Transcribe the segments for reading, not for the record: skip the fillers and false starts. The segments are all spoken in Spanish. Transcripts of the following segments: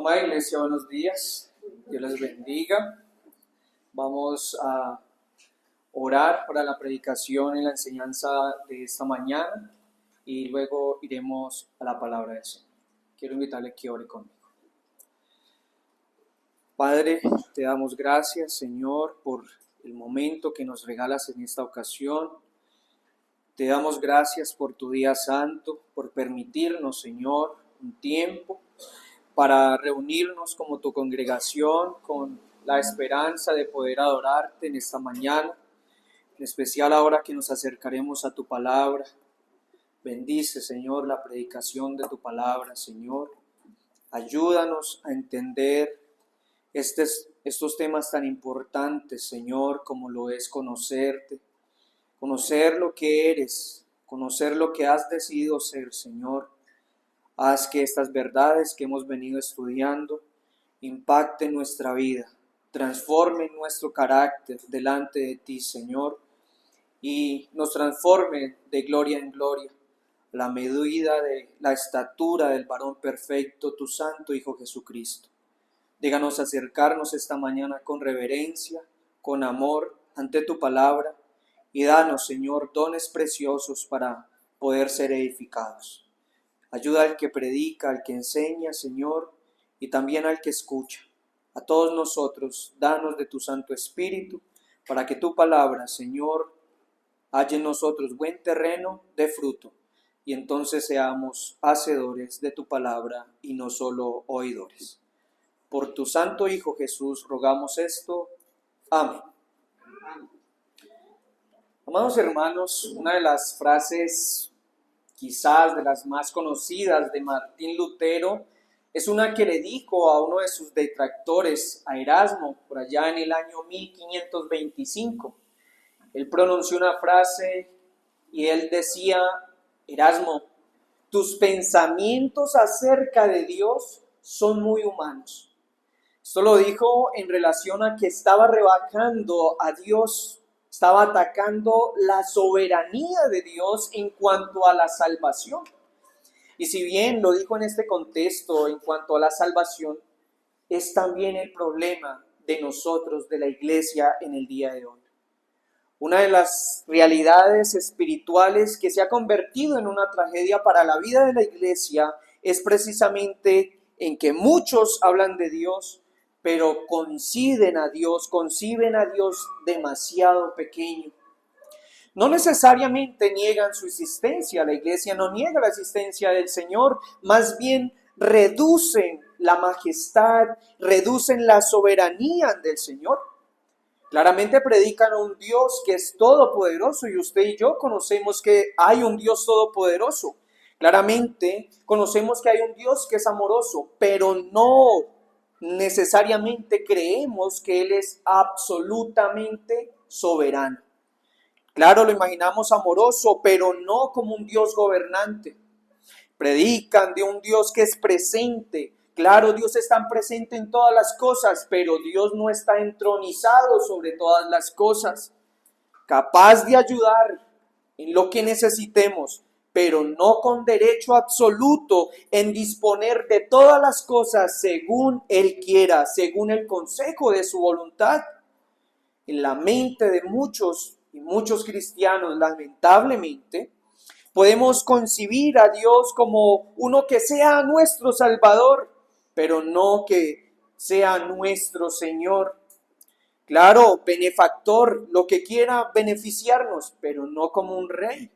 Amada Iglesia, buenos días. Dios les bendiga. Vamos a orar para la predicación y la enseñanza de esta mañana y luego iremos a la palabra del Señor. Quiero invitarle que ore conmigo. Padre, te damos gracias, Señor, por el momento que nos regalas en esta ocasión. Te damos gracias por tu día santo, por permitirnos, Señor, un tiempo para reunirnos como tu congregación con la esperanza de poder adorarte en esta mañana, en especial ahora que nos acercaremos a tu palabra. Bendice, Señor, la predicación de tu palabra, Señor. Ayúdanos a entender estos temas tan importantes, Señor, como lo es conocerte, conocer lo que eres, conocer lo que has decidido ser, Señor. Haz que estas verdades que hemos venido estudiando impacten nuestra vida, transformen nuestro carácter delante de ti, Señor, y nos transformen de gloria en gloria, a la medida de la estatura del varón perfecto, tu Santo Hijo Jesucristo. Déjanos acercarnos esta mañana con reverencia, con amor ante tu palabra, y danos, Señor, dones preciosos para poder ser edificados. Ayuda al que predica, al que enseña, Señor, y también al que escucha. A todos nosotros, danos de tu Santo Espíritu, para que tu palabra, Señor, haya en nosotros buen terreno de fruto, y entonces seamos hacedores de tu palabra y no solo oidores. Por tu Santo Hijo Jesús rogamos esto. Amén. Amados hermanos, una de las frases quizás de las más conocidas de Martín Lutero, es una que le dijo a uno de sus detractores, a Erasmo, por allá en el año 1525. Él pronunció una frase y él decía: Erasmo, tus pensamientos acerca de Dios son muy humanos. Esto lo dijo en relación a que estaba rebajando a Dios, estaba atacando la soberanía de Dios en cuanto a la salvación. Y si bien lo dijo en este contexto en cuanto a la salvación, es también el problema de nosotros, de la iglesia en el día de hoy. Una de las realidades espirituales que se ha convertido en una tragedia para la vida de la iglesia es precisamente en que muchos hablan de Dios, pero conciben a Dios demasiado pequeño. No necesariamente niegan su existencia, la iglesia no niega la existencia del Señor, más bien reducen la majestad, reducen la soberanía del Señor. Claramente predican a un Dios que es todopoderoso, y usted y yo conocemos que hay un Dios todopoderoso. Claramente conocemos que hay un Dios que es amoroso, pero no necesariamente creemos que Él es absolutamente soberano. Claro, lo imaginamos amoroso, pero no como un Dios gobernante. Predican de un Dios que es presente. Claro, Dios está presente en todas las cosas, pero Dios no está entronizado sobre todas las cosas. Capaz de ayudar en lo que necesitemos, pero no con derecho absoluto en disponer de todas las cosas según Él quiera, según el consejo de su voluntad. En la mente de muchos y muchos cristianos, lamentablemente, podemos concebir a Dios como uno que sea nuestro Salvador, pero no que sea nuestro Señor. Claro, benefactor, lo que quiera beneficiarnos, pero no como un rey.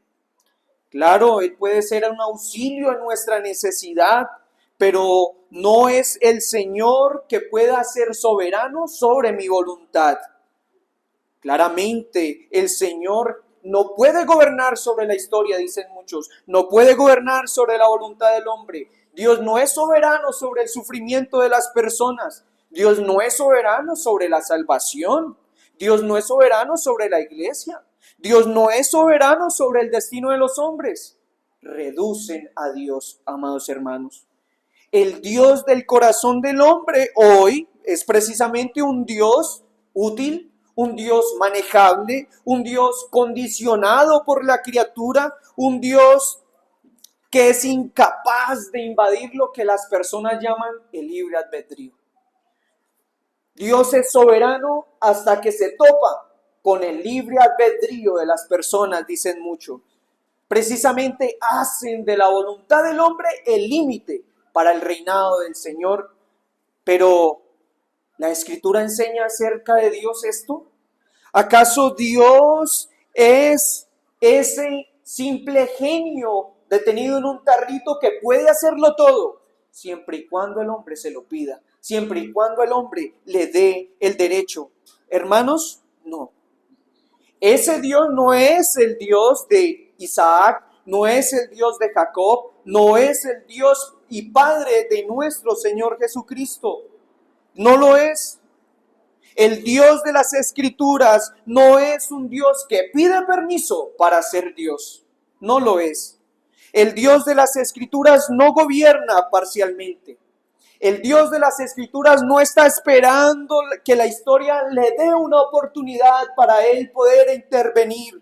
Claro, Él puede ser un auxilio en nuestra necesidad, pero no es el Señor que pueda ser soberano sobre mi voluntad. Claramente, el Señor no puede gobernar sobre la historia, dicen muchos. No puede gobernar sobre la voluntad del hombre. Dios no es soberano sobre el sufrimiento de las personas. Dios no es soberano sobre la salvación. Dios no es soberano sobre la iglesia. Dios no es soberano sobre el destino de los hombres. Reducen a Dios, amados hermanos. El Dios del corazón del hombre hoy es precisamente un Dios útil, un Dios manejable, un Dios condicionado por la criatura, un Dios que es incapaz de invadir lo que las personas llaman el libre albedrío. Dios es soberano hasta que se topa con el libre albedrío de las personas, dicen muchos. Precisamente hacen de la voluntad del hombre el límite para el reinado del Señor. Pero, ¿la Escritura enseña acerca de Dios esto? ¿Acaso Dios es ese simple genio detenido en un tarrito que puede hacerlo todo? Siempre y cuando el hombre se lo pida, siempre y cuando el hombre le dé el derecho. Hermanos, no. Ese Dios no es el Dios de Isaac, no es el Dios de Jacob, no es el Dios y Padre de nuestro Señor Jesucristo. No lo es. El Dios de las Escrituras no es un Dios que pide permiso para ser Dios. No lo es. El Dios de las Escrituras no gobierna parcialmente. El Dios de las Escrituras no está esperando que la historia le dé una oportunidad para él poder intervenir.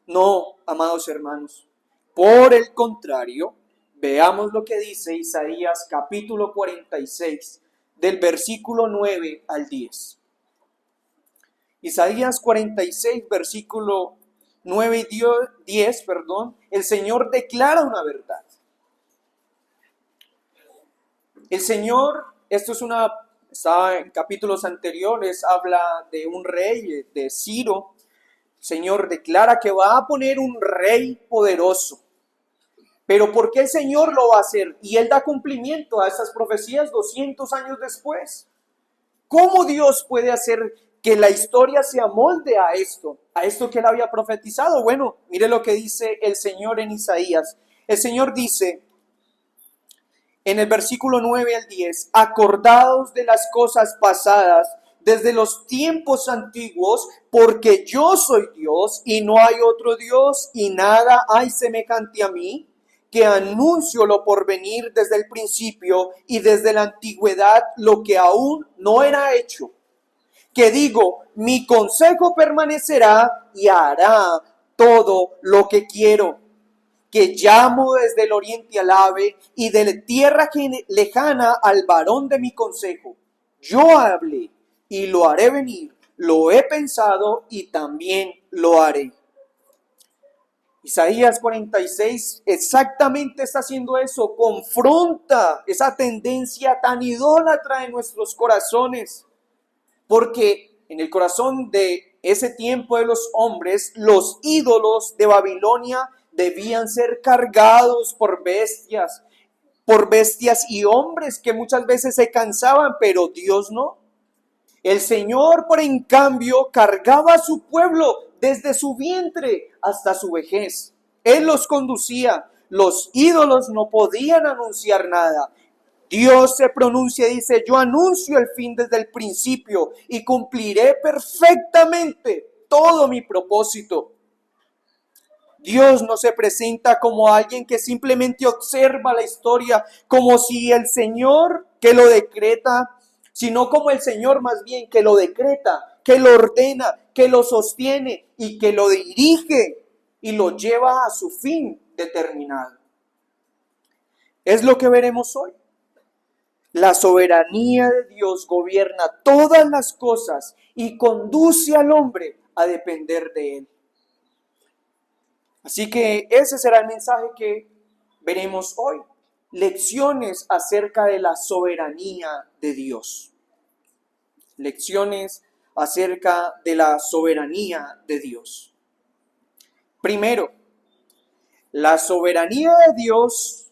No, amados hermanos. Por el contrario, veamos lo que dice Isaías capítulo 46, del versículo 9 al 10. Isaías 46, versículo 9 y 10, el Señor declara una verdad. El Señor, está en capítulos anteriores, habla de un rey, de Ciro. El Señor declara que va a poner un rey poderoso. Pero ¿por qué el Señor lo va a hacer? Y Él da cumplimiento a esas profecías 200 años después. ¿Cómo Dios puede hacer que la historia se amolde a esto que Él había profetizado? Bueno, mire lo que dice el Señor en Isaías. El Señor dice en el versículo 9 al 10, acordaos de las cosas pasadas desde los tiempos antiguos, porque yo soy Dios y no hay otro Dios y nada hay semejante a mí, que anuncio lo por venir desde el principio y desde la antigüedad lo que aún no era hecho. Que digo, mi consejo permanecerá y hará todo lo que quiero. Que llamo desde el oriente al ave y de la tierra lejana al varón de mi consejo. Yo hablé y lo haré venir, lo he pensado y también lo haré. Isaías 46 exactamente está haciendo eso, confronta esa tendencia tan idólatra en nuestros corazones, porque en el corazón de ese tiempo de los hombres, los ídolos de Babilonia debían ser cargados por bestias y hombres que muchas veces se cansaban, pero Dios no. El Señor, por en cambio, cargaba a su pueblo desde su vientre hasta su vejez. Él los conducía. Los ídolos no podían anunciar nada. Dios se pronuncia y dice, yo anuncio el fin desde el principio y cumpliré perfectamente todo mi propósito. Dios no se presenta como alguien que simplemente observa la historia, como si el Señor que lo decreta, sino como el Señor más bien que lo decreta, que lo ordena, que lo sostiene y que lo dirige y lo lleva a su fin determinado. Es lo que veremos hoy. La soberanía de Dios gobierna todas las cosas y conduce al hombre a depender de Él. Así que ese será el mensaje que veremos hoy. Lecciones acerca de la soberanía de Dios. Lecciones acerca de la soberanía de Dios. Primero, la soberanía de Dios,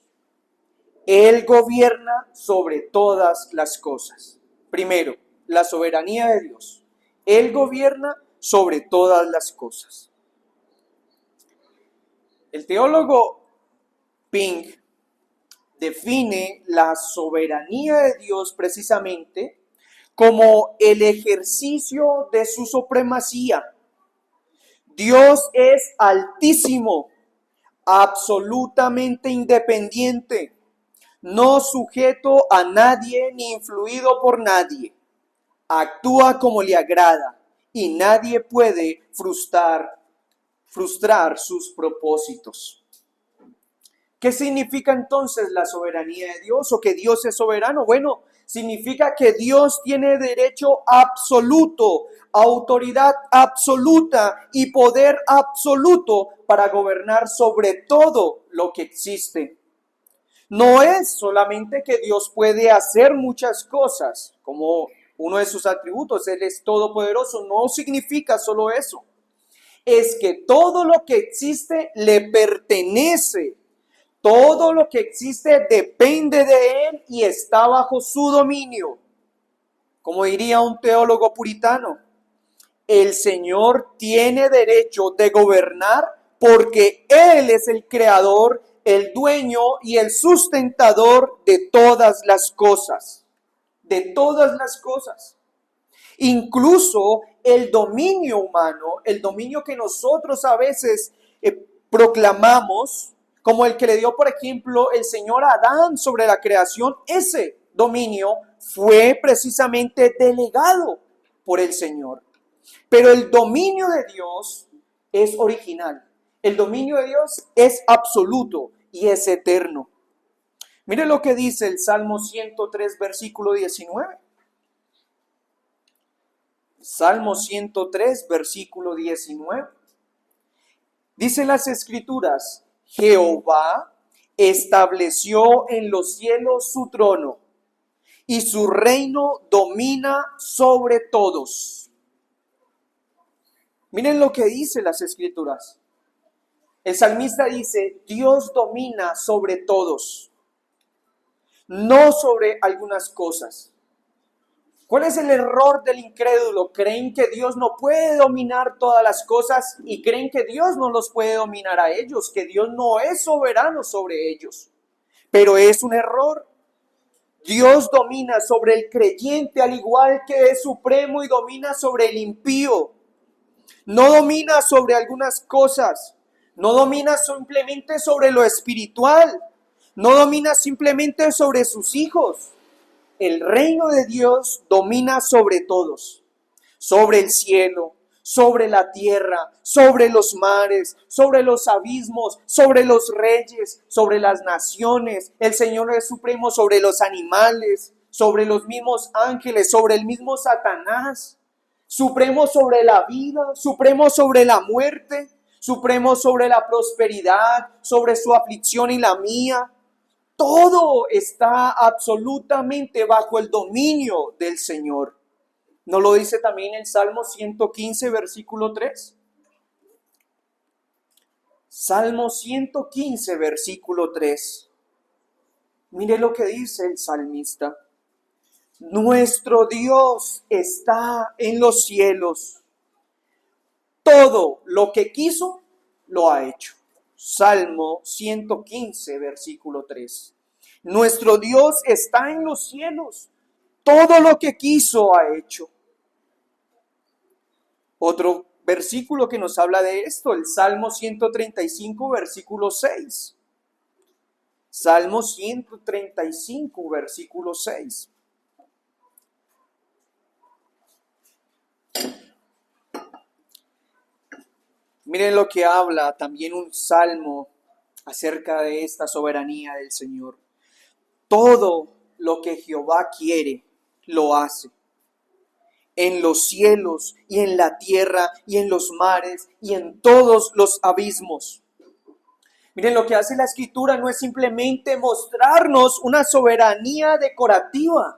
Él gobierna sobre todas las cosas. Primero, la soberanía de Dios, Él gobierna sobre todas las cosas. El teólogo Pink define la soberanía de Dios precisamente como el ejercicio de su supremacía. Dios es altísimo, absolutamente independiente, no sujeto a nadie ni influido por nadie. Actúa como le agrada y nadie puede frustrar sus propósitos. ¿Qué significa entonces la soberanía de Dios o que Dios es soberano? Bueno, significa que Dios tiene derecho absoluto, autoridad absoluta y poder absoluto para gobernar sobre todo lo que existe. No es solamente que Dios puede hacer muchas cosas, como uno de sus atributos, Él es todopoderoso, no significa solo eso. Es que todo lo que existe le pertenece. Todo lo que existe depende de Él y está bajo su dominio. Como diría un teólogo puritano, el Señor tiene derecho de gobernar porque Él es el creador, el dueño y el sustentador de todas las cosas. De todas las cosas. Incluso el dominio humano, el dominio que nosotros a veces proclamamos, como el que le dio, por ejemplo, el Señor a Adán sobre la creación, ese dominio fue precisamente delegado por el Señor. Pero el dominio de Dios es original. El dominio de Dios es absoluto y es eterno. Mire lo que dice el Salmo 103, versículo 19. Salmo 103, versículo 19. Dice las Escrituras: Jehová estableció en los cielos su trono y su reino domina sobre todos. Miren lo que dice las Escrituras. El salmista dice: Dios domina sobre todos, no sobre algunas cosas. ¿Cuál es el error del incrédulo? Creen que Dios no puede dominar todas las cosas y creen que Dios no los puede dominar a ellos, que Dios no es soberano sobre ellos. Pero es un error. Dios domina sobre el creyente al igual que es supremo y domina sobre el impío. No domina sobre algunas cosas. No domina simplemente sobre lo espiritual. No domina simplemente sobre sus hijos. El reino de Dios domina sobre todos, sobre el cielo, sobre la tierra, sobre los mares, sobre los abismos, sobre los reyes, sobre las naciones. El Señor es supremo sobre los animales, sobre los mismos ángeles, sobre el mismo Satanás. Supremo sobre la vida, supremo sobre la muerte, supremo sobre la prosperidad, sobre su aflicción y la mía. Todo está absolutamente bajo el dominio del Señor. ¿No lo dice también el Salmo 115, versículo 3? Salmo 115, versículo 3. Mire lo que dice el salmista. Nuestro Dios está en los cielos. Todo lo que quiso, lo ha hecho. Salmo 115, versículo 3. Nuestro Dios está en los cielos. Todo lo que quiso ha hecho. Otro versículo que nos habla de esto, el Salmo 135, versículo 6. Salmo 135, versículo 6. Miren lo que habla también un salmo acerca de esta soberanía del Señor. Todo lo que Jehová quiere, lo hace. En los cielos y en la tierra y en los mares y en todos los abismos. Miren, lo que hace la Escritura no es simplemente mostrarnos una soberanía decorativa,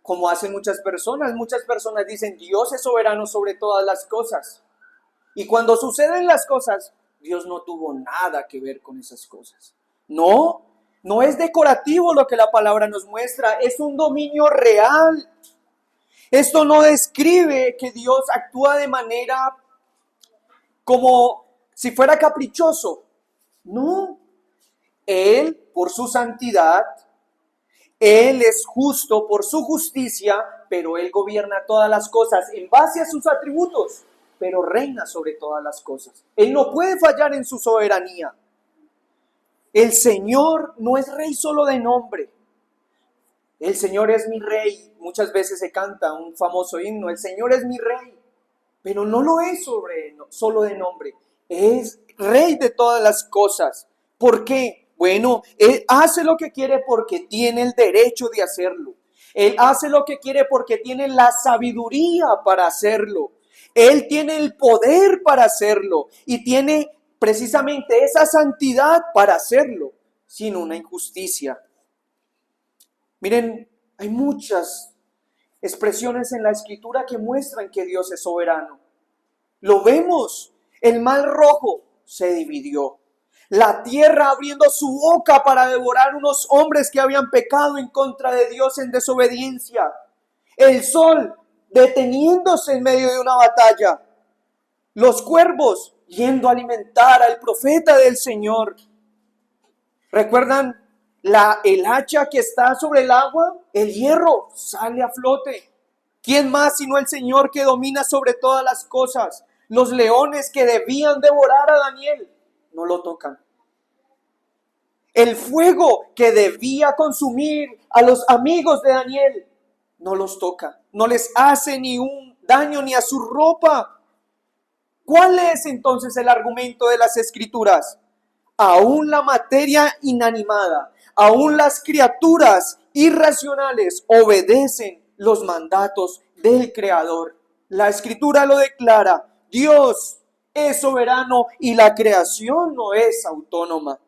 como hacen muchas personas. Muchas personas dicen: Dios es soberano sobre todas las cosas. Y cuando suceden las cosas, Dios no tuvo nada que ver con esas cosas. No, no es decorativo lo que la palabra nos muestra, es un dominio real. Esto no describe que Dios actúa de manera como si fuera caprichoso. No, Él por su santidad, Él es justo por su justicia, pero Él gobierna todas las cosas en base a sus atributos, pero reina sobre todas las cosas. Él no puede fallar en su soberanía. El Señor no es rey solo de nombre. El Señor es mi rey. Muchas veces se canta un famoso himno: el Señor es mi rey. Pero no lo es solo de nombre. Es rey de todas las cosas, ¿Por qué? Bueno, Él hace lo que quiere porque tiene el derecho de hacerlo. Él hace lo que quiere porque tiene la sabiduría para hacerlo. Él tiene el poder para hacerlo y tiene precisamente esa santidad para hacerlo sin una injusticia. Miren, hay muchas expresiones en la Escritura que muestran que Dios es soberano. Lo vemos, el mar rojo se dividió. La tierra abriendo su boca para devorar unos hombres que habían pecado en contra de Dios en desobediencia. El sol deteniéndose en medio de una batalla. Los cuervos yendo a alimentar al profeta del Señor. ¿Recuerdan el hacha que está sobre el agua? El hierro sale a flote. ¿Quién más sino el Señor que domina sobre todas las cosas? Los leones que debían devorar a Daniel no lo tocan. El fuego que debía consumir a los amigos de Daniel no los toca. No les hace ni un daño ni a su ropa. ¿Cuál es entonces el argumento de las Escrituras? Aún la materia inanimada, aún las criaturas irracionales obedecen los mandatos del Creador. La Escritura lo declara. Dios es soberano y la creación no es autónoma.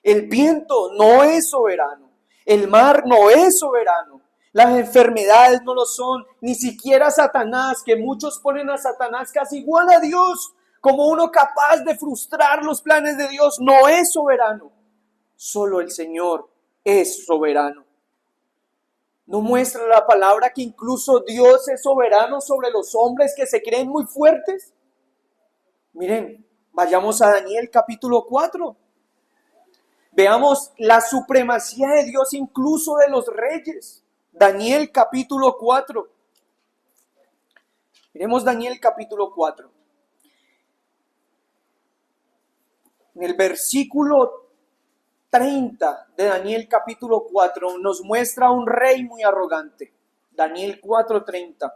El viento no es soberano. El mar no es soberano. Las enfermedades no lo son. Ni siquiera Satanás, que muchos ponen a Satanás casi igual a Dios, como uno capaz de frustrar los planes de Dios, no es soberano. Solo el Señor es soberano. ¿No muestra la palabra que incluso Dios es soberano sobre los hombres que se creen muy fuertes? Miren, vayamos a Daniel capítulo 4. Veamos la supremacía de Dios incluso de los reyes. Daniel capítulo 4. Miremos Daniel capítulo 4. En el versículo 30 de Daniel capítulo 4 nos muestra a un rey muy arrogante. Daniel 4:30.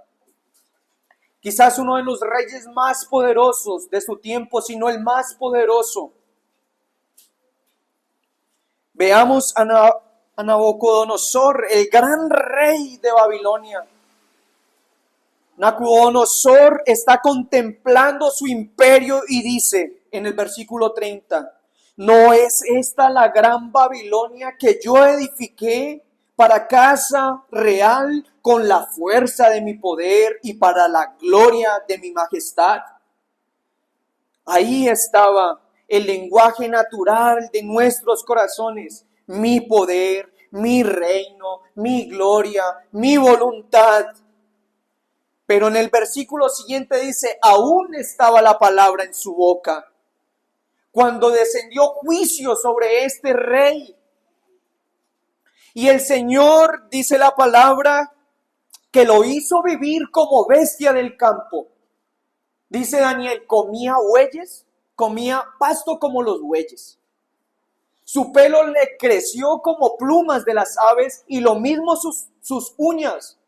Quizás uno de los reyes más poderosos de su tiempo, si no el más poderoso. Veamos a Nabucodonosor, el gran rey de Babilonia. Nabucodonosor está contemplando su imperio y dice en el versículo 30, ¿no es esta la gran Babilonia que yo edifiqué para casa real con la fuerza de mi poder y para la gloria de mi majestad? Ahí estaba el lenguaje natural de nuestros corazones, mi poder, mi reino, mi gloria, mi voluntad. Pero en el versículo siguiente dice, aún estaba la palabra en su boca, cuando descendió juicio sobre este rey. Y el Señor, dice la palabra, que lo hizo vivir como bestia del campo. Dice Daniel, comía bueyes, comía pasto como los bueyes. Su pelo le creció como plumas de las aves y lo mismo sus uñas.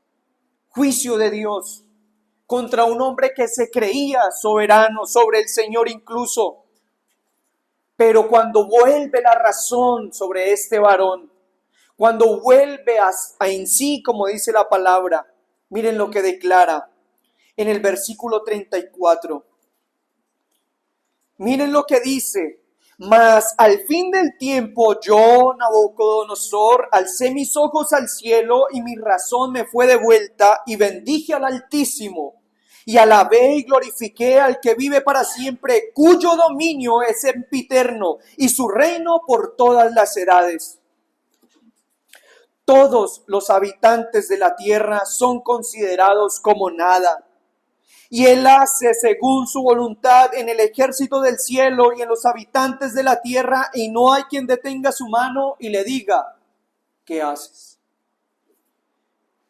Juicio de Dios contra un hombre que se creía soberano sobre el Señor incluso. Pero cuando vuelve la razón sobre este varón, cuando vuelve a en sí, como dice la palabra, miren lo que declara en el versículo 34. Miren lo que dice. Mas al fin del tiempo yo, Nabucodonosor, alcé mis ojos al cielo y mi razón me fue devuelta y bendije al Altísimo y alabé y glorifiqué al que vive para siempre, cuyo dominio es sempiterno y su reino por todas las edades. Todos los habitantes de la tierra son considerados como nada. Y Él hace según su voluntad en el ejército del cielo y en los habitantes de la tierra, y no hay quien detenga su mano y le diga, ¿qué haces?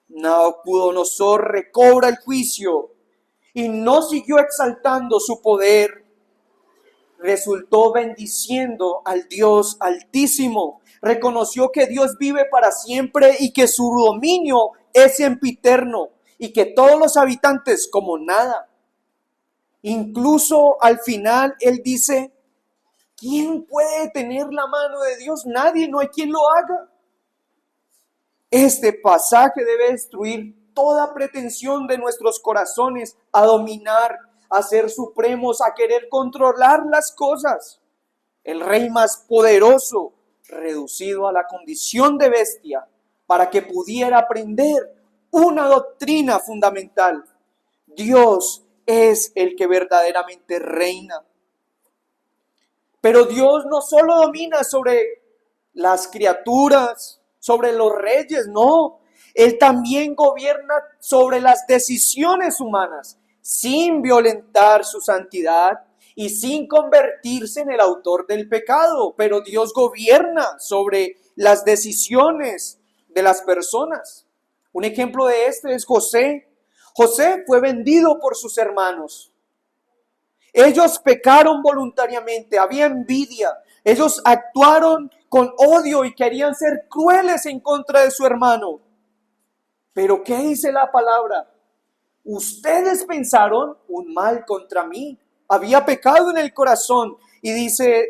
Nabucodonosor recobra el juicio y no siguió exaltando su poder. Resultó bendiciendo al Dios Altísimo. Reconoció que Dios vive para siempre y que su dominio es sempiterno y que todos los habitantes como nada. Incluso al final él dice ¿Quién puede detener la mano de Dios? Nadie, no hay quien lo haga. Este pasaje debe destruir toda pretensión de nuestros corazones a dominar, a ser supremos, a querer controlar las cosas. El rey más poderoso, reducido a la condición de bestia, para que pudiera aprender una doctrina fundamental. Dios es el que verdaderamente reina. Pero Dios no solo domina sobre las criaturas, sobre los reyes, no. Él también gobierna sobre las decisiones humanas, sin violentar su santidad y sin convertirse en el autor del pecado. Pero Dios gobierna sobre las decisiones de las personas. Un ejemplo de este es José. José fue vendido por sus hermanos. Ellos pecaron voluntariamente, había envidia. Ellos actuaron con odio y querían ser crueles en contra de su hermano. Pero ¿qué dice la palabra? Ustedes pensaron un mal contra mí. Había pecado en el corazón. Y dice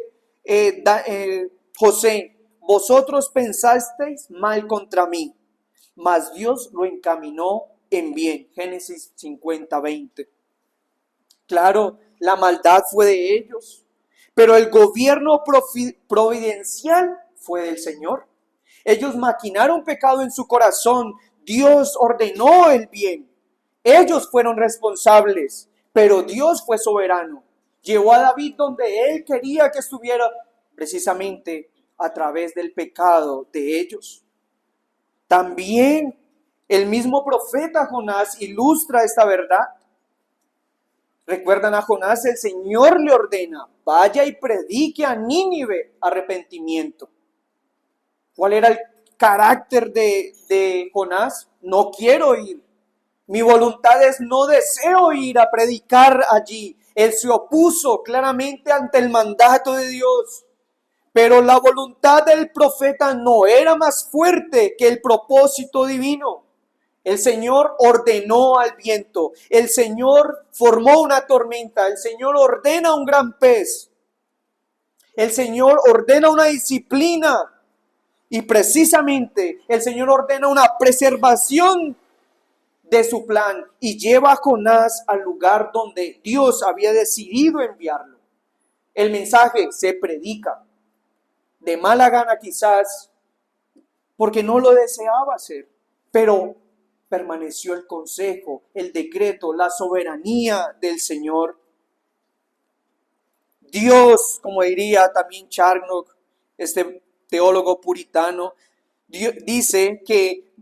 José, vosotros pensasteis mal contra mí, mas Dios lo encaminó en bien. Génesis 50:20. Claro, la maldad fue de ellos, pero el gobierno providencial fue del Señor. Ellos maquinaron pecado en su corazón, Dios ordenó el bien. Ellos fueron responsables, pero Dios fue soberano. Llevó a David donde él quería que estuviera, precisamente a través del pecado de ellos. También el mismo profeta Jonás ilustra esta verdad. ¿Recuerdan a Jonás? El Señor le ordena, vaya y predique a Nínive arrepentimiento. ¿Cuál era el carácter de Jonás? No quiero ir. Mi voluntad es no deseo ir a predicar allí. Él se opuso claramente ante el mandato de Dios. Pero la voluntad del profeta no era más fuerte que el propósito divino. El Señor ordenó al viento, el Señor formó una tormenta, el Señor ordena un gran pez, el Señor ordena una disciplina y precisamente el Señor ordena una preservación de su plan y lleva a Jonás al lugar donde Dios había decidido enviarlo. El mensaje se predica de mala gana quizás porque no lo deseaba hacer, pero permaneció el consejo, el decreto, la soberanía del Señor. Dios, como diría también Charnock, este teólogo puritano, dice que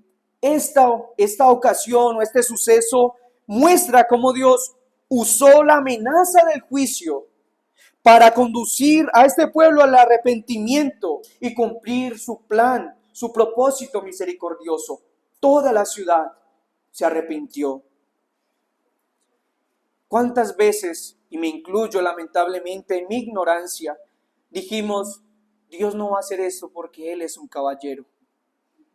esta ocasión o este suceso muestra cómo Dios usó la amenaza del juicio para conducir a este pueblo al arrepentimiento y cumplir su plan, su propósito misericordioso. Toda la ciudad se arrepintió. ¿Cuántas veces, y me incluyo lamentablemente en mi ignorancia, dijimos, Dios no va a hacer esto porque Él es un caballero?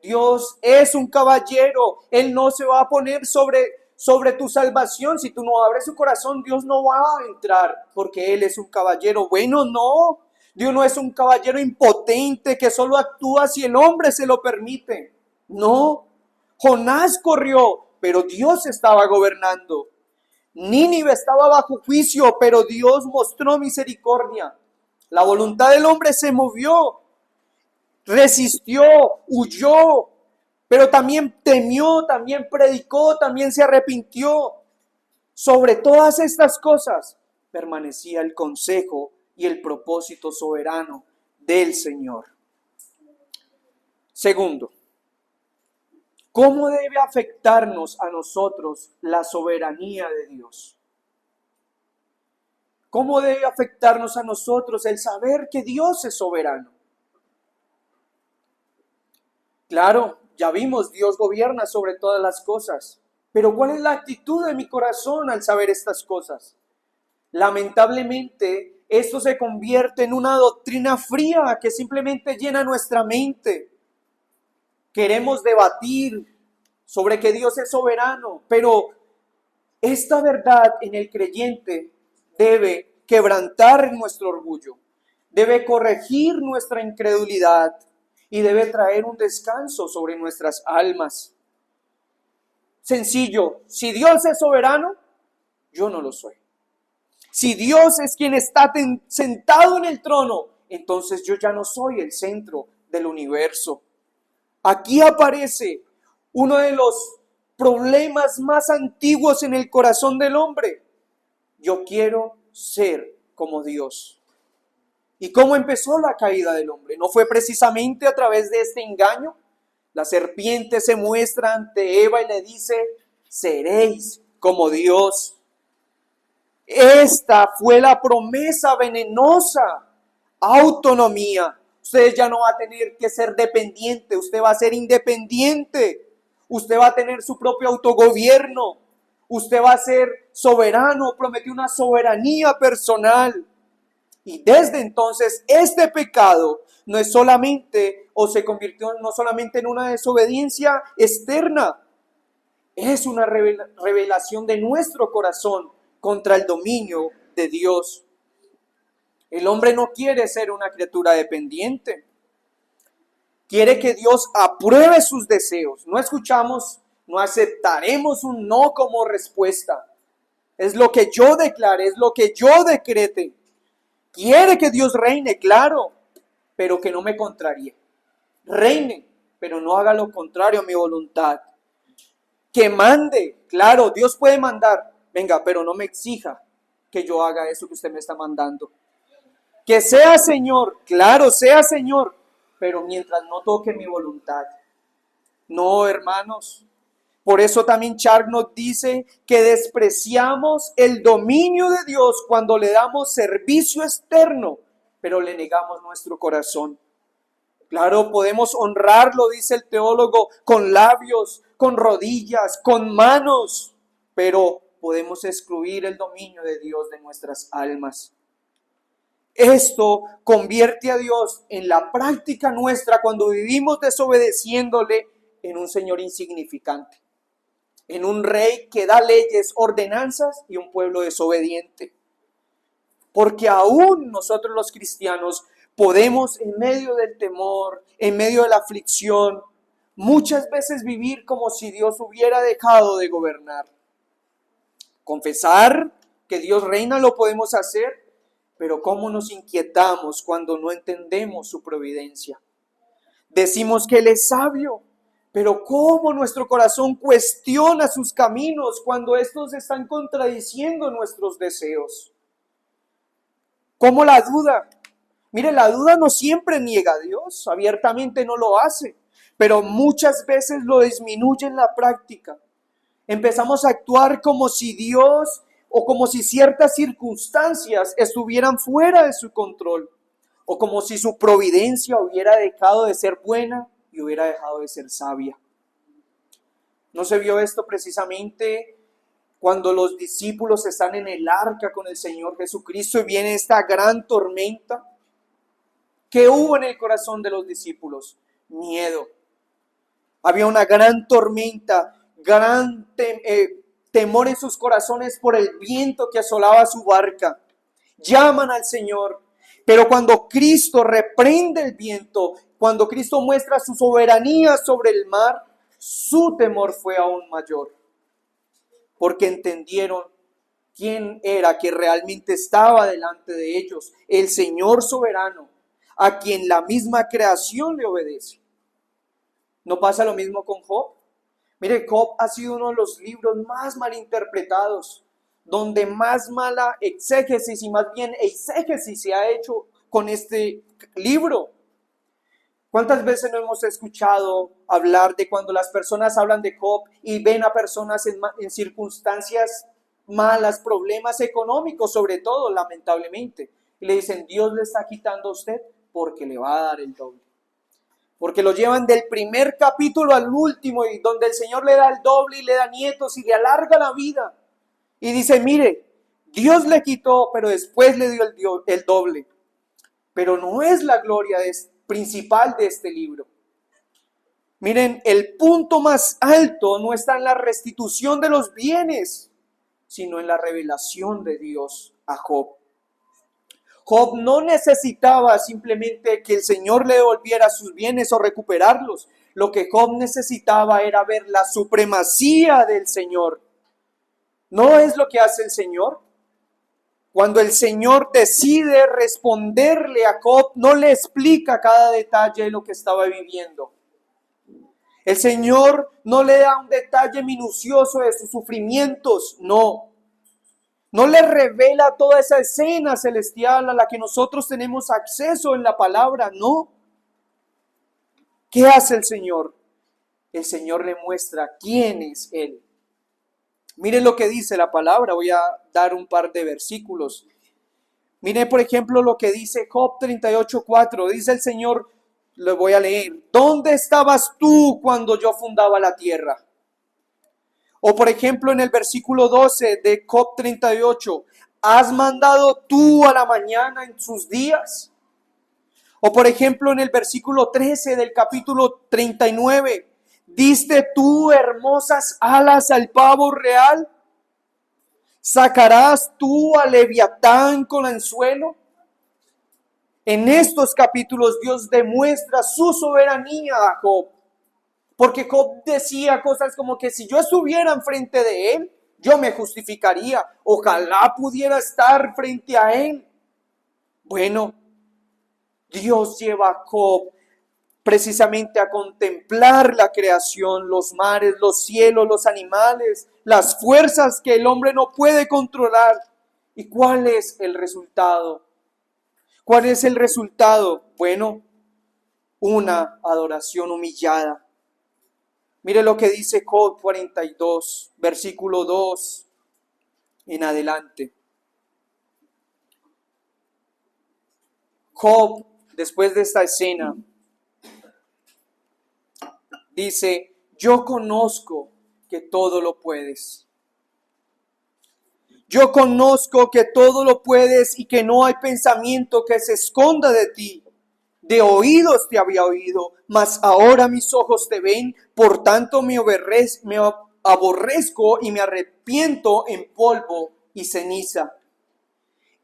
Dios es un caballero. Él no se va a poner sobre tu salvación. Si tú no abres su corazón, Dios no va a entrar porque Él es un caballero. Bueno, no. Dios no es un caballero impotente que solo actúa si el hombre se lo permite. No. Jonás corrió, pero Dios estaba gobernando. Nínive estaba bajo juicio, pero Dios mostró misericordia. La voluntad del hombre se movió, resistió, huyó, pero también temió, también predicó, también se arrepintió. Sobre todas estas cosas permanecía el consejo y el propósito soberano del Señor. Segundo, ¿cómo debe afectarnos a nosotros la soberanía de Dios? ¿Cómo debe afectarnos a nosotros el saber que Dios es soberano? Claro, ya vimos, Dios gobierna sobre todas las cosas. Pero ¿cuál es la actitud de mi corazón al saber estas cosas? Lamentablemente, esto se convierte en una doctrina fría que simplemente llena nuestra mente. Queremos debatir sobre que Dios es soberano, pero esta verdad en el creyente debe quebrantar nuestro orgullo, debe corregir nuestra incredulidad y debe traer un descanso sobre nuestras almas. Sencillo, si Dios es soberano, yo no lo soy. Si Dios es quien está sentado en el trono, entonces yo ya no soy el centro del universo. Aquí aparece uno de los problemas más antiguos en el corazón del hombre. Yo quiero ser como Dios. ¿Y cómo empezó la caída del hombre? ¿No fue precisamente a través de este engaño? La serpiente se muestra ante Eva y le dice, seréis como Dios. Esta fue la promesa venenosa. Autonomía. Usted ya no va a tener que ser dependiente, usted va a ser independiente. Usted va a tener su propio autogobierno. Usted va a ser soberano, prometió una soberanía personal. Y desde entonces este pecado no es solamente, o se convirtió no solamente en una desobediencia externa, es una revelación de nuestro corazón contra el dominio de Dios. El hombre no quiere ser una criatura dependiente. Quiere que Dios apruebe sus deseos. No escuchamos, no aceptaremos un no como respuesta. Es lo que yo declare, es lo que yo decrete. Quiere que Dios reine, claro, pero que no me contraríe. Reine, pero no haga lo contrario a mi voluntad. Que mande, claro, Dios puede mandar. Venga, pero no me exija que yo haga eso que usted me está mandando. Que sea Señor, claro, sea Señor, pero mientras no toque mi voluntad. No, hermanos. Por eso también Charnock dice que despreciamos el dominio de Dios cuando le damos servicio externo, pero le negamos nuestro corazón. Claro, podemos honrarlo, dice el teólogo, con labios, con rodillas, con manos, pero podemos excluir el dominio de Dios de nuestras almas. Esto convierte a Dios en la práctica nuestra cuando vivimos desobedeciéndole en un Señor insignificante, en un rey que da leyes, ordenanzas y un pueblo desobediente. Porque aún nosotros los cristianos podemos en medio del temor, en medio de la aflicción, muchas veces vivir como si Dios hubiera dejado de gobernar. Confesar que Dios reina lo podemos hacer, pero ¿cómo nos inquietamos cuando no entendemos su providencia? Decimos que Él es sabio, pero ¿cómo nuestro corazón cuestiona sus caminos cuando estos están contradiciendo nuestros deseos? ¿Cómo la duda? Mire, la duda no siempre niega a Dios, abiertamente no lo hace, pero muchas veces lo disminuye en la práctica. Empezamos a actuar como si Dios o como si ciertas circunstancias estuvieran fuera de su control, o como si su providencia hubiera dejado de ser buena y hubiera dejado de ser sabia. ¿No se vio esto precisamente cuando los discípulos están en el arca con el Señor Jesucristo y viene esta gran tormenta? ¿Qué hubo en el corazón de los discípulos? Miedo. Había una gran tormenta, gran temor en sus corazones por el viento que asolaba su barca. Llaman al Señor, pero cuando Cristo reprende el viento, cuando Cristo muestra su soberanía sobre el mar, su temor fue aún mayor, porque entendieron quién era que realmente estaba delante de ellos, el Señor soberano, a quien la misma creación le obedece. ¿No pasa lo mismo con Job? Mire, Job ha sido uno de los libros más malinterpretados, donde más mala exégesis y más bien exégesis se ha hecho con este libro. ¿Cuántas veces no hemos escuchado hablar de cuando las personas hablan de Job y ven a personas en circunstancias malas, problemas económicos sobre todo, lamentablemente? Y le dicen, Dios le está quitando a usted porque le va a dar el doble. Porque lo llevan del primer capítulo al último y donde el Señor le da el doble y le da nietos y le alarga la vida. Y dice, mire, Dios le quitó, pero después le dio el doble. Pero no es la gloria principal de este libro. Miren, el punto más alto no está en la restitución de los bienes, sino en la revelación de Dios a Job. Job no necesitaba simplemente que el Señor le devolviera sus bienes o recuperarlos. Lo que Job necesitaba era ver la supremacía del Señor. ¿No es lo que hace el Señor? Cuando el Señor decide responderle a Job, no le explica cada detalle de lo que estaba viviendo. El Señor no le da un detalle minucioso de sus sufrimientos, no. No le revela toda esa escena celestial a la que nosotros tenemos acceso en la palabra, no. ¿Qué hace el Señor? El Señor le muestra quién es Él. Miren lo que dice la palabra, voy a dar un par de versículos. Miren, por ejemplo, lo que dice Job 38:4. Dice el Señor, lo voy a leer. ¿Dónde estabas tú cuando yo fundaba la tierra? O por ejemplo, en el versículo 12 de Job 38. ¿Has mandado tú a la mañana en sus días? O por ejemplo, en el versículo 13 del capítulo 39. ¿Diste tú hermosas alas al pavo real? ¿Sacarás tú a Leviatán con anzuelo? En estos capítulos Dios demuestra su soberanía a Job. Porque Job decía cosas como que si yo estuviera enfrente de él, yo me justificaría. Ojalá pudiera estar frente a él. Bueno, Dios lleva a Job precisamente a contemplar la creación, los mares, los cielos, los animales, las fuerzas que el hombre no puede controlar. ¿Y cuál es el resultado? ¿Cuál es el resultado? Bueno, una adoración humillada. Mire lo que dice Job 42, versículo 2 en adelante. Job, después de esta escena, dice, yo conozco que todo lo puedes. Yo conozco que todo lo puedes y que no hay pensamiento que se esconda de ti. De oídos te había oído, mas ahora mis ojos te ven, por tanto me aborrezco y me arrepiento en polvo y ceniza.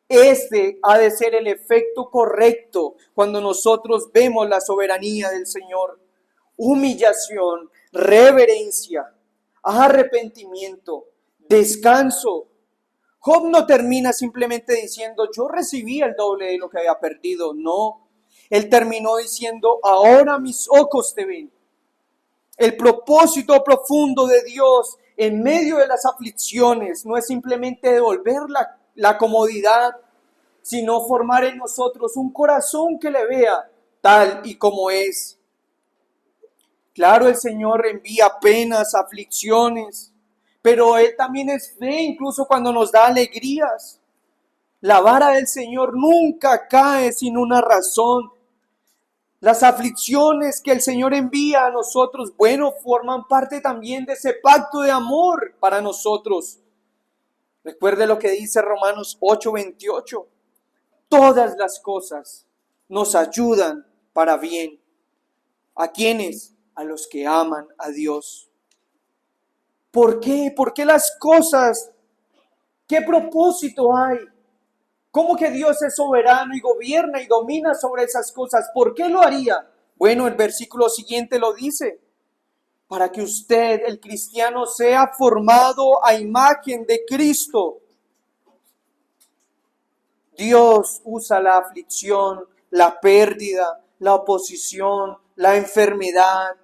Este ha de ser el efecto correcto cuando nosotros vemos la soberanía del Señor. Humillación, reverencia, arrepentimiento, descanso. Job no termina simplemente diciendo, yo recibí el doble de lo que había perdido. No, él terminó diciendo, ahora mis ojos te ven. El propósito profundo de Dios en medio de las aflicciones no es simplemente devolver la comodidad, sino formar en nosotros un corazón que le vea tal y como es. Claro, el Señor envía penas, aflicciones, pero Él también es fe incluso cuando nos da alegrías. La vara del Señor nunca cae sin una razón. Las aflicciones que el Señor envía a nosotros, bueno, forman parte también de ese pacto de amor para nosotros. Recuerde lo que dice Romanos 8:28. Todas las cosas nos ayudan para bien. ¿A quiénes? A los que aman a Dios. ¿Por qué? ¿Por qué las cosas? ¿Qué propósito hay? ¿Cómo que Dios es soberano y gobierna y domina sobre esas cosas? ¿Por qué lo haría? Bueno, el versículo siguiente lo dice. Para que usted, el cristiano, sea formado a imagen de Cristo. Dios usa la aflicción, la pérdida, la oposición, la enfermedad.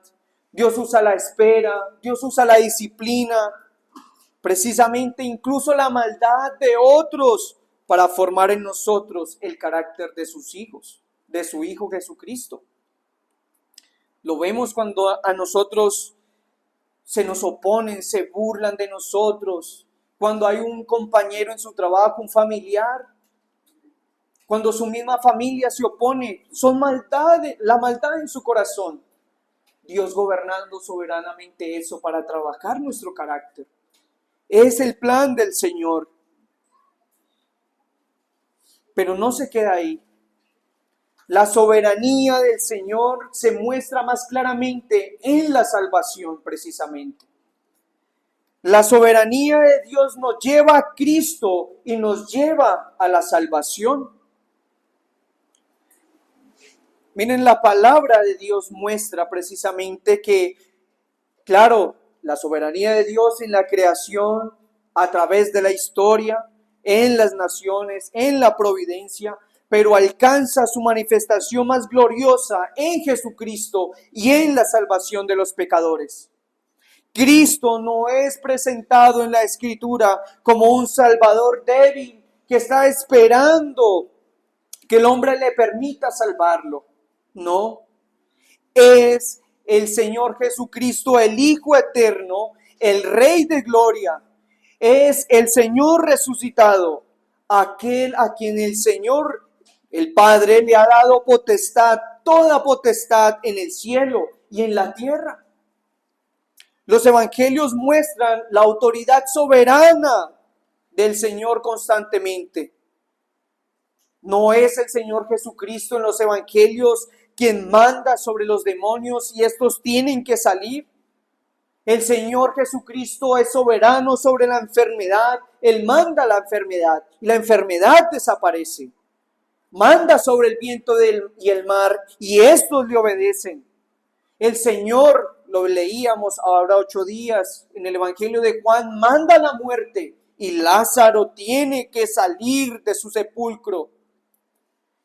Dios usa la espera, Dios usa la disciplina, precisamente incluso la maldad de otros para formar en nosotros el carácter de sus hijos, de su Hijo Jesucristo. Lo vemos cuando a nosotros se nos oponen, se burlan de nosotros, cuando hay un compañero en su trabajo, un familiar, cuando su misma familia se opone, son la maldad en su corazón. Dios gobernando soberanamente eso para trabajar nuestro carácter. Es el plan del Señor. Pero no se queda ahí. La soberanía del Señor se muestra más claramente en la salvación precisamente. La soberanía de Dios nos lleva a Cristo y nos lleva a la salvación. Miren, la palabra de Dios muestra precisamente que, claro, la soberanía de Dios en la creación, a través de la historia, en las naciones, en la providencia, pero alcanza su manifestación más gloriosa en Jesucristo y en la salvación de los pecadores. Cristo no es presentado en la Escritura como un Salvador débil que está esperando que el hombre le permita salvarlo. No, es el Señor Jesucristo, el Hijo eterno, el Rey de gloria. Es el Señor resucitado, aquel a quien el Señor, el Padre, le ha dado potestad, toda potestad en el cielo y en la tierra. Los evangelios muestran la autoridad soberana del Señor constantemente. No es el Señor Jesucristo en los evangelios quien manda sobre los demonios y estos tienen que salir. El Señor Jesucristo es soberano sobre la enfermedad. Él manda la enfermedad y la enfermedad desaparece. Manda sobre el viento y el mar y estos le obedecen. El Señor, lo leíamos ahora 8 días en el Evangelio de Juan, manda la muerte y Lázaro tiene que salir de su sepulcro.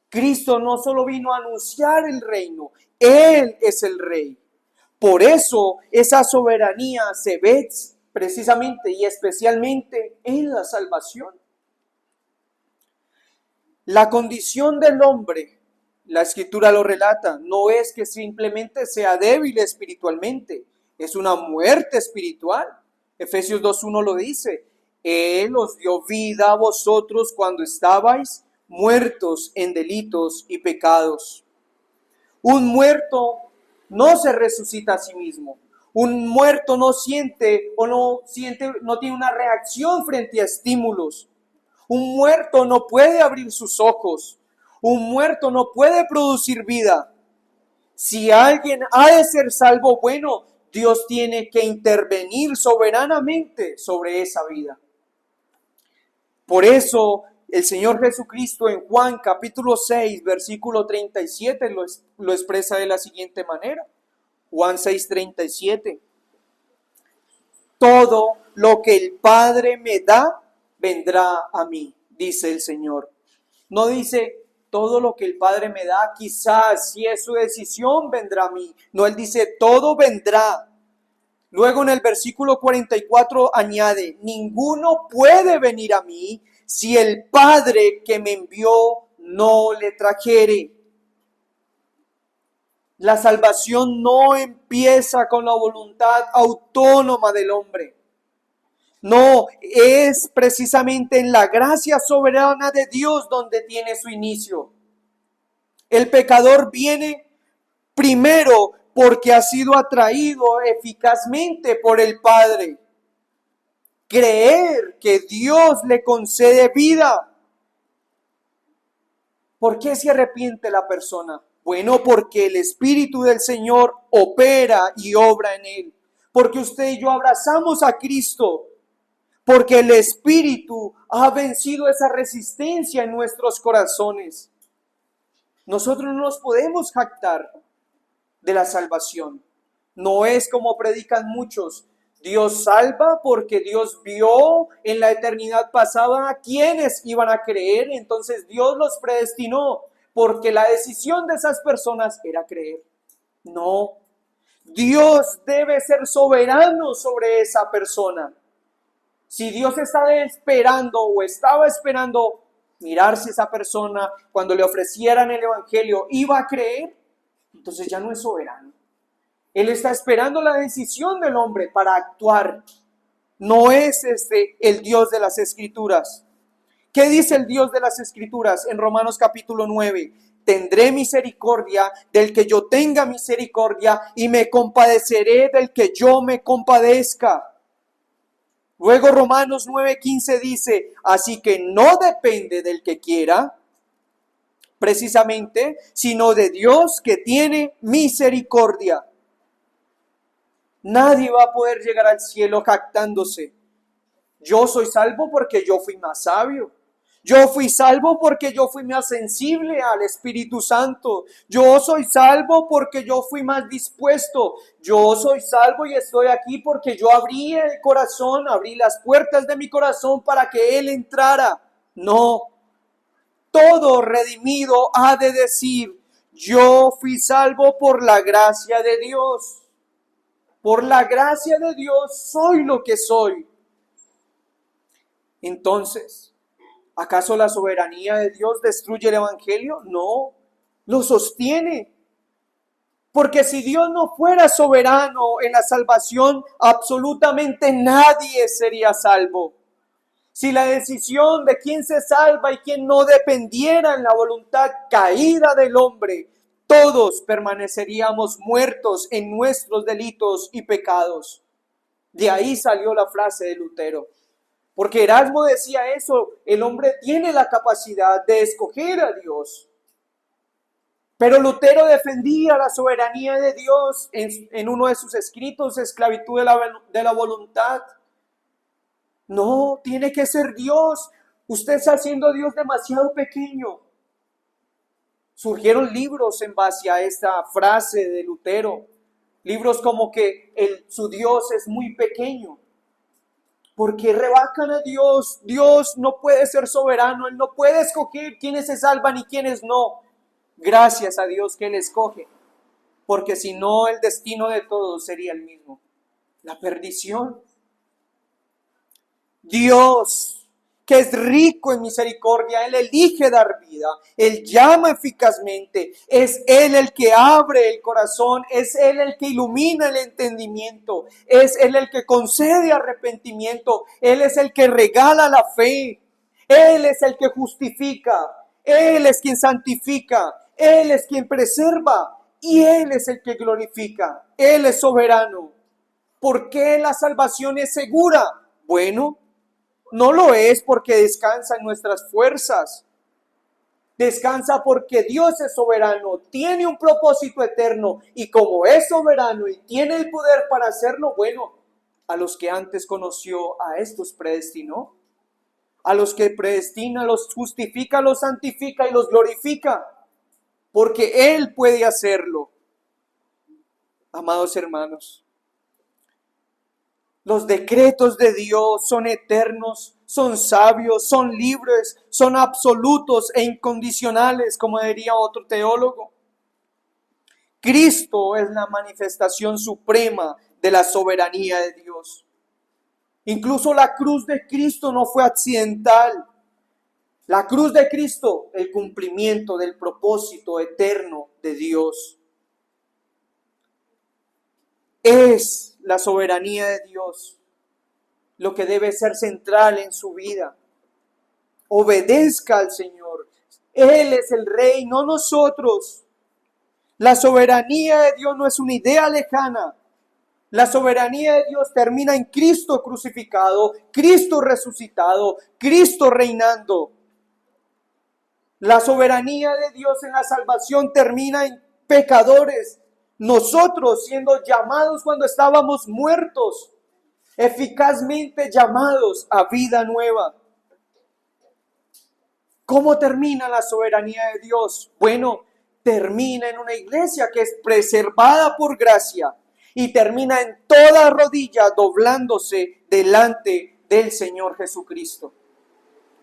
Cristo no solo vino a anunciar el reino, Él es el Rey. Por eso esa soberanía se ve precisamente y especialmente en la salvación. La condición del hombre, la Escritura lo relata, no es que simplemente sea débil espiritualmente, es una muerte espiritual. Efesios 2:1 lo dice, Él os dio vida a vosotros cuando estabais muertos en delitos y pecados. Un muerto no se resucita a sí mismo. Un muerto no siente, no tiene una reacción frente a estímulos. Un muerto no puede abrir sus ojos. Un muerto no puede producir vida. Si alguien ha de ser salvo, bueno, Dios tiene que intervenir soberanamente sobre esa vida. Por eso el Señor Jesucristo en Juan capítulo 6, versículo 37 lo expresa de la siguiente manera. Juan 6:37. Todo lo que el Padre me da, vendrá a mí, dice el Señor. No dice, todo lo que el Padre me da, quizás, si es su decisión, vendrá a mí. No, Él dice, todo vendrá. Luego en el versículo 44 añade, ninguno puede venir a mí si el Padre que me envió no le trajere. La salvación no empieza con la voluntad autónoma del hombre. No, es precisamente en la gracia soberana de Dios donde tiene su inicio. El pecador viene primero porque ha sido atraído eficazmente por el Padre. Creer que Dios le concede vida. ¿Por qué se arrepiente la persona? Bueno, porque el Espíritu del Señor opera y obra en él. Porque usted y yo abrazamos a Cristo. Porque el Espíritu ha vencido esa resistencia en nuestros corazones. Nosotros no nos podemos jactar de la salvación. No es como predican muchos. Dios salva porque Dios vio en la eternidad pasada a quienes iban a creer. Entonces Dios los predestinó porque la decisión de esas personas era creer. No. Dios debe ser soberano sobre esa persona. Si Dios está esperando o estaba esperando mirar si esa persona cuando le ofrecieran el evangelio iba a creer, entonces ya no es soberano. Él está esperando la decisión del hombre para actuar. No es el Dios de las Escrituras. ¿Qué dice el Dios de las Escrituras en Romanos capítulo 9? Tendré misericordia del que yo tenga misericordia y me compadeceré del que yo me compadezca. Luego Romanos 9:15 dice, así que no depende del que quiera, precisamente, sino de Dios que tiene misericordia. Nadie va a poder llegar al cielo jactándose. Yo soy salvo porque yo fui más sabio. Yo fui salvo porque yo fui más sensible al Espíritu Santo. Yo soy salvo porque yo fui más dispuesto. Yo soy salvo y estoy aquí porque yo abrí el corazón, abrí las puertas de mi corazón para que Él entrara. No, todo redimido ha de decir, yo fui salvo por la gracia de Dios. Por la gracia de Dios soy lo que soy. Entonces, ¿acaso la soberanía de Dios destruye el Evangelio? No, lo sostiene. Porque si Dios no fuera soberano en la salvación, absolutamente nadie sería salvo. Si la decisión de quién se salva y quién no dependiera en la voluntad caída del hombre, todos permaneceríamos muertos en nuestros delitos y pecados. De ahí salió la frase de Lutero. Porque Erasmo decía eso, el hombre tiene la capacidad de escoger a Dios. Pero Lutero defendía la soberanía de Dios en uno de sus escritos, Esclavitud de la Voluntad. No, tiene que ser Dios. Usted está haciendo Dios demasiado pequeño. Surgieron libros en base a esta frase de Lutero. Libros como que su Dios es muy pequeño. Porque rebajan a Dios. Dios no puede ser soberano. Él no puede escoger quiénes se salvan y quiénes no. Gracias a Dios que Él escoge. Porque si no, el destino de todos sería el mismo. La perdición. Dios, que es rico en misericordia, Él elige dar vida, Él llama eficazmente, es Él el que abre el corazón, es Él el que ilumina el entendimiento, es Él el que concede arrepentimiento, Él es el que regala la fe, Él es el que justifica, Él es quien santifica, Él es quien preserva y Él es el que glorifica, Él es soberano. ¿Por qué la salvación es segura? Bueno, no lo es porque descansa en nuestras fuerzas. Descansa porque Dios es soberano, tiene un propósito eterno y como es soberano y tiene el poder para hacerlo, bueno, a los que antes conoció, a estos predestinó. A los que predestina, los justifica, los santifica y los glorifica. Porque Él puede hacerlo. Amados hermanos, los decretos de Dios son eternos, son sabios, son libres, son absolutos e incondicionales, como diría otro teólogo. Cristo es la manifestación suprema de la soberanía de Dios. Incluso la cruz de Cristo no fue accidental. La cruz de Cristo, el cumplimiento del propósito eterno de Dios. Es la soberanía de Dios lo que debe ser central en su vida. Obedezca al Señor. Él es el Rey, no nosotros. La soberanía de Dios no es una idea lejana. La soberanía de Dios termina en Cristo crucificado, Cristo resucitado, Cristo reinando. La soberanía de Dios en la salvación termina en pecadores, nosotros siendo llamados cuando estábamos muertos, eficazmente llamados a vida nueva. ¿Cómo termina la soberanía de Dios? Bueno, termina en una iglesia que es preservada por gracia y termina en toda rodilla doblándose delante del Señor Jesucristo.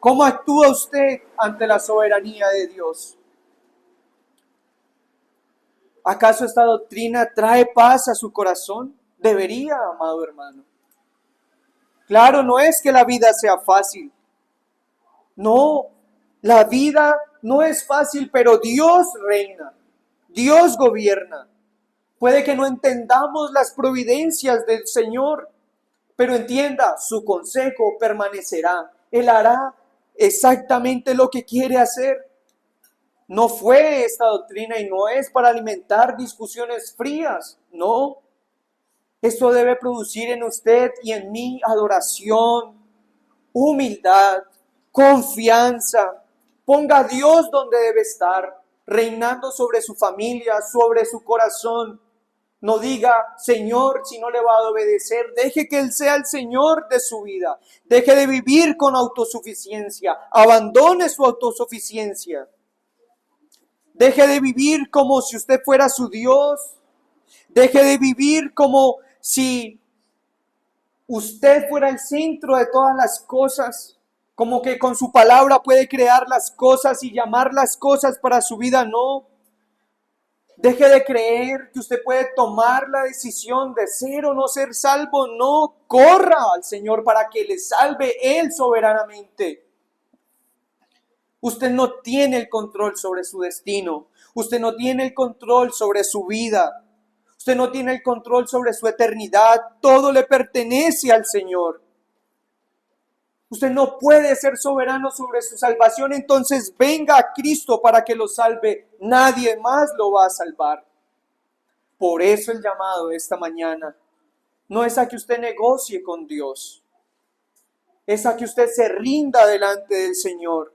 ¿Cómo actúa usted ante la soberanía de Dios? ¿Acaso esta doctrina trae paz a su corazón? Debería, amado hermano. Claro, no es que la vida sea fácil. No, la vida no es fácil, pero Dios reina. Dios gobierna. Puede que no entendamos las providencias del Señor, pero entienda, su consejo permanecerá. Él hará exactamente lo que quiere hacer. No fue esta doctrina y no es para alimentar discusiones frías, no. Esto debe producir en usted y en mí adoración, humildad, confianza. Ponga a Dios donde debe estar, reinando sobre su familia, sobre su corazón. No diga, Señor, si no le va a obedecer. Deje que Él sea el Señor de su vida. Deje de vivir con autosuficiencia. Abandone su autosuficiencia. Deje de vivir como si usted fuera su Dios. Deje de vivir como si usted fuera el centro de todas las cosas. Como que con su palabra puede crear las cosas y llamar las cosas para su vida. No. Deje de creer que usted puede tomar la decisión de ser o no ser salvo. No, corra al Señor para que le salve Él soberanamente. Usted no tiene el control sobre su destino. Usted no tiene el control sobre su vida. Usted no tiene el control sobre su eternidad. Todo le pertenece al Señor. Usted no puede ser soberano sobre su salvación, entonces venga a Cristo para que lo salve. Nadie más lo va a salvar. Por eso el llamado de esta mañana no es a que usted negocie con Dios, es a que usted se rinda delante del Señor.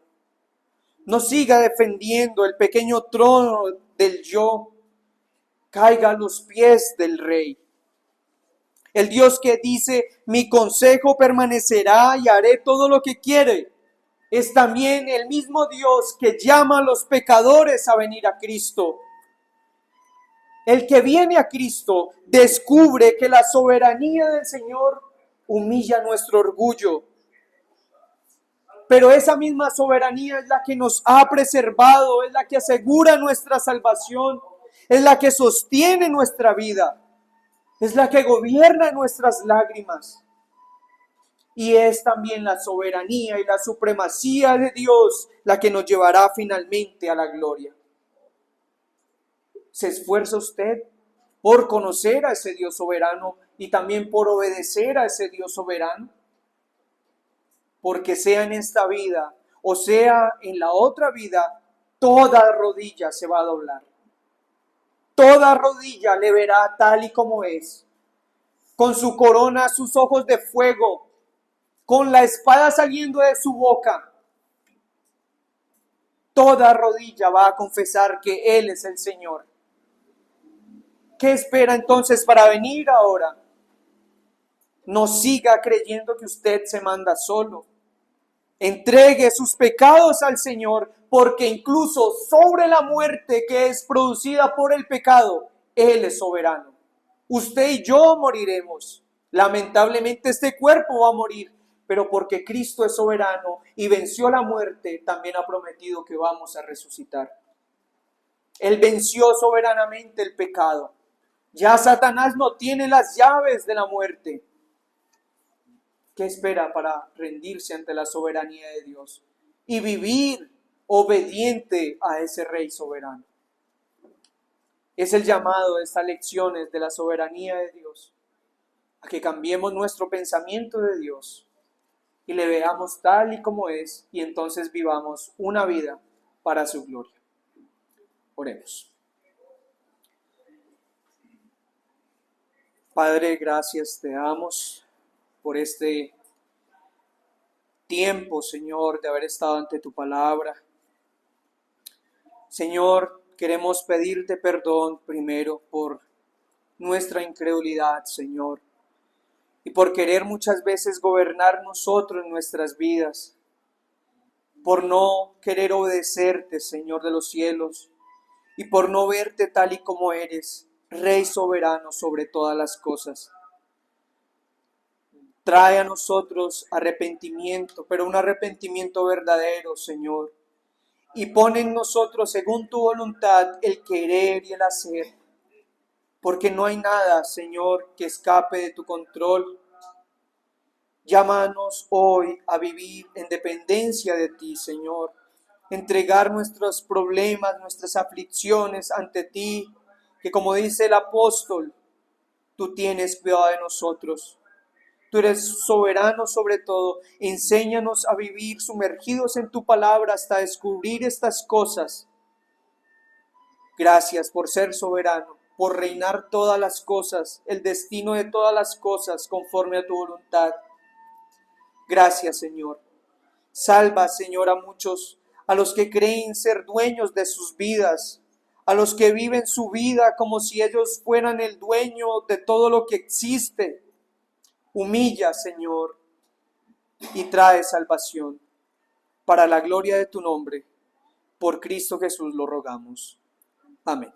No siga defendiendo el pequeño trono del yo, caiga a los pies del Rey. El Dios que dice, mi consejo permanecerá y haré todo lo que quiere, es también el mismo Dios que llama a los pecadores a venir a Cristo. El que viene a Cristo descubre que la soberanía del Señor humilla nuestro orgullo. Pero esa misma soberanía es la que nos ha preservado, es la que asegura nuestra salvación, es la que sostiene nuestra vida, es la que gobierna nuestras lágrimas. Y es también la soberanía y la supremacía de Dios la que nos llevará finalmente a la gloria. ¿Se esfuerza usted por conocer a ese Dios soberano y también por obedecer a ese Dios soberano? Porque sea en esta vida o sea en la otra vida, toda rodilla se va a doblar. Toda rodilla le verá tal y como es, con su corona, sus ojos de fuego, con la espada saliendo de su boca. Toda rodilla va a confesar que Él es el Señor. ¿Qué espera entonces para venir ahora? No siga creyendo que usted se manda solo. Entregue sus pecados al Señor, porque incluso sobre la muerte que es producida por el pecado, Él es soberano. Usted y yo moriremos. Lamentablemente este cuerpo va a morir, pero porque Cristo es soberano y venció la muerte, también ha prometido que vamos a resucitar. Él venció soberanamente el pecado. Ya Satanás no tiene las llaves de la muerte. ¿Qué espera para rendirse ante la soberanía de Dios y vivir obediente a ese Rey soberano? Es el llamado de estas lecciones de la soberanía de Dios, a que cambiemos nuestro pensamiento de Dios y le veamos tal y como es, y entonces vivamos una vida para su gloria. Oremos. Padre, gracias te damos por este tiempo, Señor, de haber estado ante tu palabra. Señor, queremos pedirte perdón primero por nuestra incredulidad, Señor, y por querer muchas veces gobernar nosotros en nuestras vidas, por no querer obedecerte, Señor de los cielos, y por no verte tal y como eres, Rey soberano sobre todas las cosas. Trae a nosotros arrepentimiento, pero un arrepentimiento verdadero, Señor. Y pon en nosotros, según tu voluntad, el querer y el hacer. Porque no hay nada, Señor, que escape de tu control. Llámanos hoy a vivir en dependencia de ti, Señor. Entregar nuestros problemas, nuestras aflicciones ante ti, que como dice el apóstol, tú tienes cuidado de nosotros. Tú eres soberano sobre todo. Enséñanos a vivir sumergidos en tu palabra hasta descubrir estas cosas. Gracias por ser soberano, por reinar todas las cosas, el destino de todas las cosas conforme a tu voluntad. Gracias, Señor. Salva, Señor, a muchos, a los que creen ser dueños de sus vidas, a los que viven su vida como si ellos fueran el dueño de todo lo que existe. Humilla, Señor, y trae salvación. Para la gloria de tu nombre, por Cristo Jesús lo rogamos. Amén.